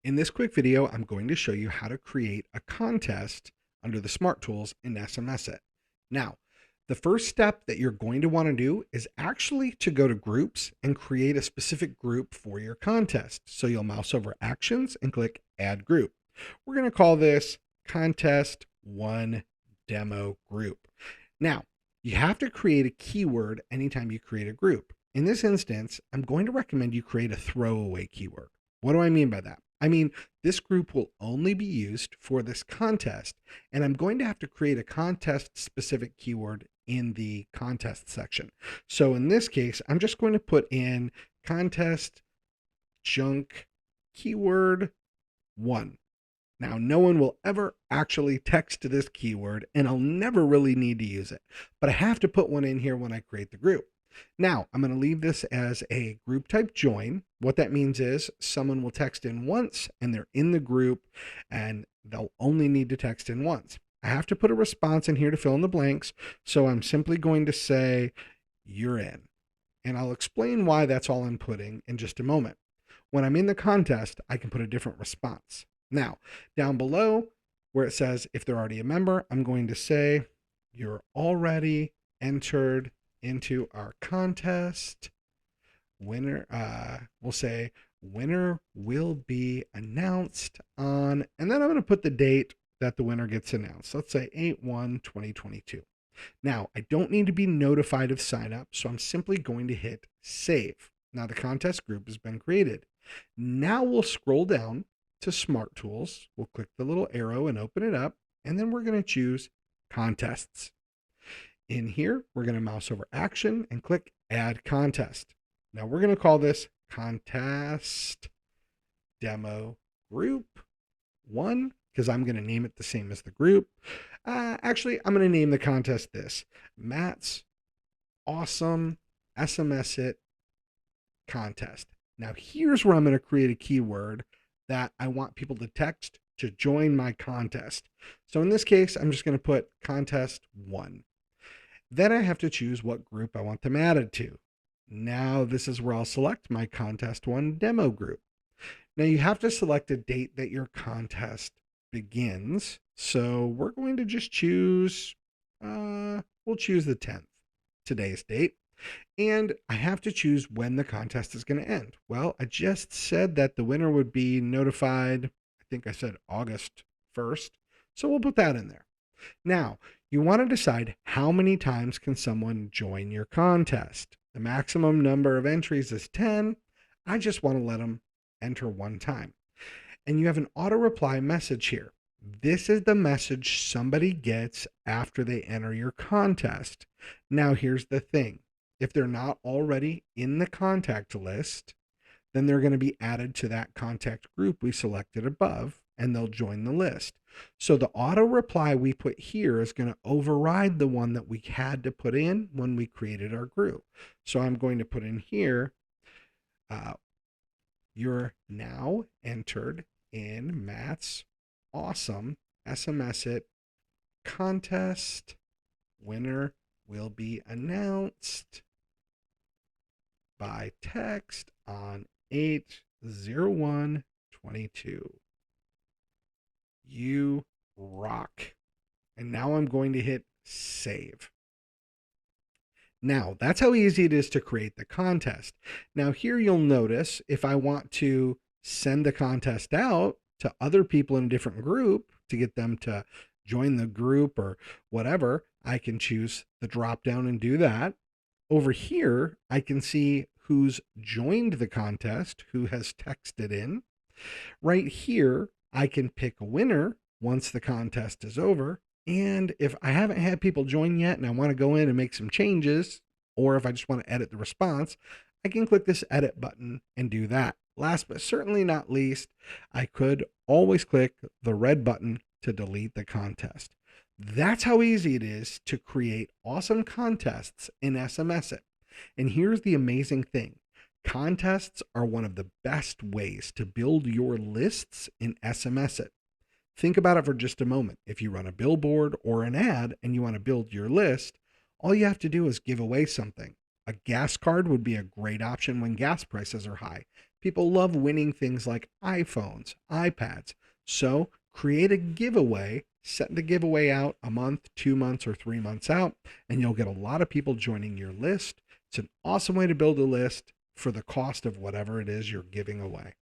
In this quick video, I'm going to show you how to create a contest under the Smart Tools in SMS-iT. Now, the first step that you're going to want to do is actually to go to groups and create a specific group for your contest. So you'll mouse over actions and click add group. We're going to call this contest 1 demo group. Now, you have to create a keyword anytime you create a group. In this instance, I'm going to recommend you create a throwaway keyword. What do I mean by that? I mean, this group will only be used for this contest, and I'm going to have to create a contest specific keyword in the contest section. So in this case, I'm just going to put in contest junk keyword 1. Now, no one will ever actually text this keyword, and I'll never really need to use it, but I have to put one in here when I create the group. Now, I'm going to leave this as a group type join. What that means is someone will text in once and they're in the group and they'll only need to text in once. I have to put a response in here to fill in the blanks. So I'm simply going to say, you're in. And I'll explain why that's all I'm putting in just a moment. When I'm in the contest, I can put a different response. Now, down below where it says if they're already a member, I'm going to say you're already entered into our contest. Winner, we'll say winner will be announced on, and then I'm going to put the date that the winner gets announced. Let's say 8/1/2022. Now, I don't need to be notified of sign up, so I'm simply going to hit save. Now the contest group has been created. Now we'll scroll down to Smart Tools. We'll click the little arrow and open it up, and then we're going to choose contests. In here, we're going to mouse over action and click add contest. Now we're going to call this contest demo group 1 because I'm going to name it the same as the group. Actually, I'm going to name the contest this Matt's awesome SMS-iT contest. Now here's where I'm going to create a keyword that I want people to text to join my contest. So in this case, I'm just going to put contest 1. Then I have to choose what group I want them added to. Now this is where I'll select my contest 1 demo group. Now you have to select a date that your contest begins. So we're going to just choose, we'll choose the 10th, today's date. And I have to choose when the contest is going to end. Well, I just said that the winner would be notified, I think I said August 1st. So we'll put that in there. Now, you want to decide how many times can someone join your contest. The maximum number of entries is 10. I just want to let them enter 1 time. And you have an auto reply message here. This is the message somebody gets after they enter your contest. Now, here's the thing. If they're not already in the contact list, then they're going to be added to that contact group we selected above, and they'll join the list. So the auto reply we put here is going to override the one that we had to put in when we created our group. So I'm going to put in here, you're now entered in Matt's awesome SMS-iT contest. Winner will be announced by text on 8/01/22. You rock. And now I'm going to hit save. Now, that's how easy it is to create the contest. Now here you'll notice if I want to send the contest out to other people in a different group to get them to join the group or whatever, I can choose the drop down and do that. Over here, I can see who's joined the contest, who has texted in. Right here, I can pick a winner once the contest is over. And if I haven't had people join yet and I want to go in and make some changes, or if I just want to edit the response, I can click this edit button and do that. Last but certainly not least, I could always click the red button to delete the contest. That's how easy it is to create awesome contests in SMS-iT. And here's the amazing thing. Contests are one of the best ways to build your lists in SMS-iT. Think about it for just a moment. If you run a billboard or an ad and you want to build your list, all you have to do is give away something. A gas card would be a great option when gas prices are high. People love winning things like iPhones, iPads. So create a giveaway, set the giveaway out a month, 2 months, or 3 months out, and you'll get a lot of people joining your list. It's an awesome way to build a list for the cost of whatever it is you're giving away.